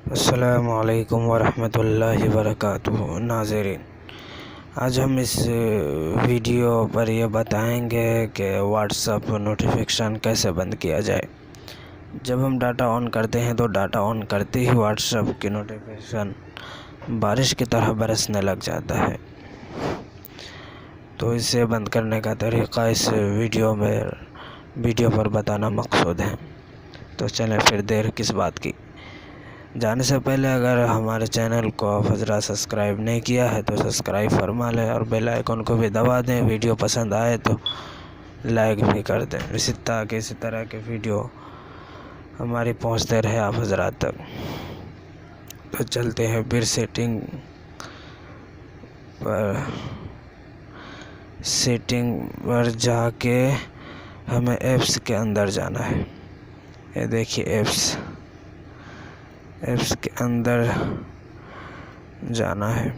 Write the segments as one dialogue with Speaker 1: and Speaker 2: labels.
Speaker 1: अस्सलामु अलैकुम वरहमतुल्लाहि वबरकातुहू। नाज़रीन, आज हम इस वीडियो पर यह बताएंगे कि व्हाट्सएप नोटिफिकेशन कैसे बंद किया जाए। जब हम डाटा ऑन करते हैं तो डाटा ऑन करते ही व्हाट्सएप की नोटिफिकेशन बारिश की तरह बरसने लग जाता है। तो इसे बंद करने का तरीक़ा इस वीडियो पर बताना मकसूद है। तो चलें, फिर देर किस बात की। जाने से पहले अगर हमारे चैनल को आप हज़रात सब्सक्राइब नहीं किया है तो सब्सक्राइब फरमा लें और बेल आइकन को भी दबा दें। वीडियो पसंद आए तो लाइक भी कर दें, ताकि इसी तरह के वीडियो हमारी पहुंचते रहे आप हज़रात तक। तो चलते हैं फिर सेटिंग पर जाके हमें ऐप्स के अंदर जाना है। ये देखिए ऐप्स के अंदर जाना है।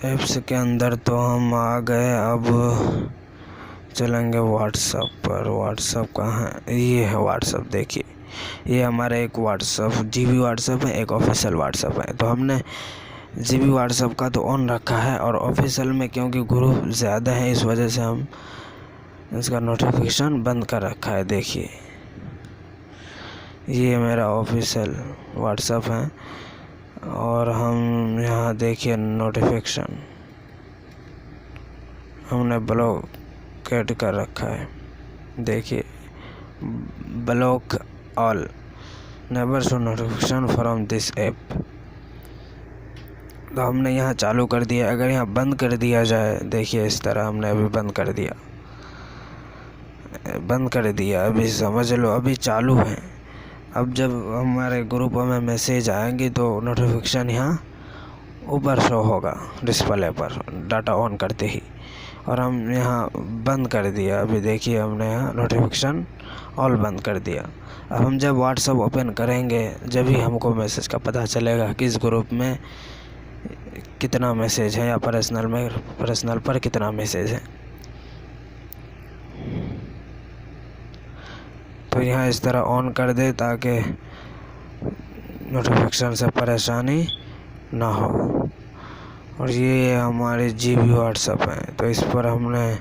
Speaker 1: ऐप्स के अंदर तो हम आ गए। अब चलेंगे व्हाट्सएप पर। व्हाट्सएप कहाँ है? ये है व्हाट्सएप। देखिए, ये हमारा एक व्हाट्सएप जीबी व्हाट्सएप है, एक ऑफिशियल व्हाट्सएप है। तो हमने जीबी व्हाट्सएप का तो ऑन रखा है, और ऑफिशियल में क्योंकि ग्रुप ज़्यादा है इस वजह से हम इसका नोटिफिकेशन बंद कर रखा है। देखिए, ये मेरा ऑफिशियल व्हाट्सएप है और हम यहाँ देखिए नोटिफिकेशन हमने ब्लॉकेट कर रखा है। देखिए, block all, never show notification from this app. तो हमने यहाँ चालू कर दिया। अगर यहाँ बंद कर दिया जाए, देखिए इस तरह हमने अभी बंद कर दिया। अभी समझ लो अभी चालू है। अब जब हमारे ग्रुप में मैसेज आएंगे तो नोटिफिकेशन यहाँ ऊपर शो होगा डिस्प्ले पर डाटा ऑन करते ही। और हम यहाँ बंद कर दिया। अभी देखिए हमने यहाँ नोटिफिकेशन ऑल बंद कर दिया। अब हम जब व्हाट्सएप ओपन करेंगे जब ही हमको मैसेज का पता चलेगा किस ग्रुप में कितना मैसेज है या पर्सनल पर कितना मैसेज है। तो यहाँ इस तरह ऑन कर दे ताकि नोटिफिकेशन से परेशानी ना हो। और ये हमारे जीबी व्हाट्सएप है, तो इस पर हमने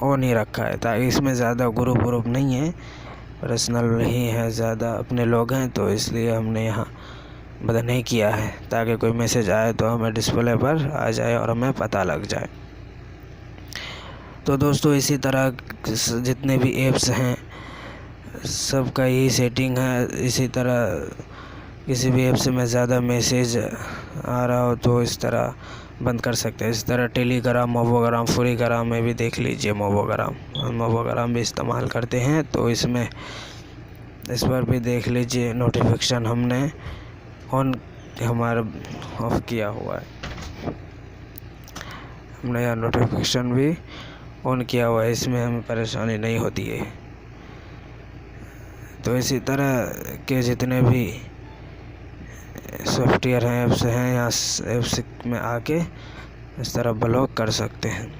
Speaker 1: ऑन ही रखा है ताकि इसमें ज़्यादा ग्रुप नहीं है, पर्सनल नहीं है, ज़्यादा अपने लोग हैं, तो इसलिए हमने यहाँ बंद नहीं किया है ताकि कोई मैसेज आए तो हमें डिस्प्ले पर आ जाए और हमें पता लग जाए। तो दोस्तों, इसी तरह जितने भी ऐप्स हैं सबका यही सेटिंग है। इसी तरह किसी भी ऐप से में ज़्यादा मैसेज आ रहा हो तो इस तरह बंद कर सकते हैं। इस तरह टेलीग्राम, मोबोग्राम, फ्रीग्राम में भी देख लीजिए। मोबोग्राम भी इस्तेमाल करते हैं, तो इस पर भी देख लीजिए नोटिफिकेशन हमने हमारा ऑफ किया हुआ है। हमने यहाँ नोटिफिकेशन भी ऑन किया हुआ है, इसमें हमें परेशानी नहीं होती है। तो इसी तरह के जितने भी सॉफ्टवेयर हैं, ऐप्स हैं, या ऐप्स में आके इस तरह ब्लॉक कर सकते हैं।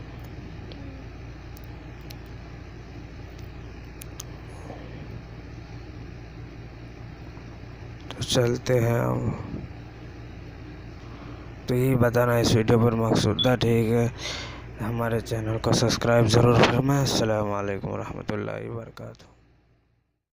Speaker 1: तो चलते हैं हम। तो यही बताना इस वीडियो पर मकसूद था। ठीक है, हमारे चैनल को सब्सक्राइब ज़रूर फरमाएं। अस्सलामु अलैकुम रहमतुल्लाहि व बरकातुहू।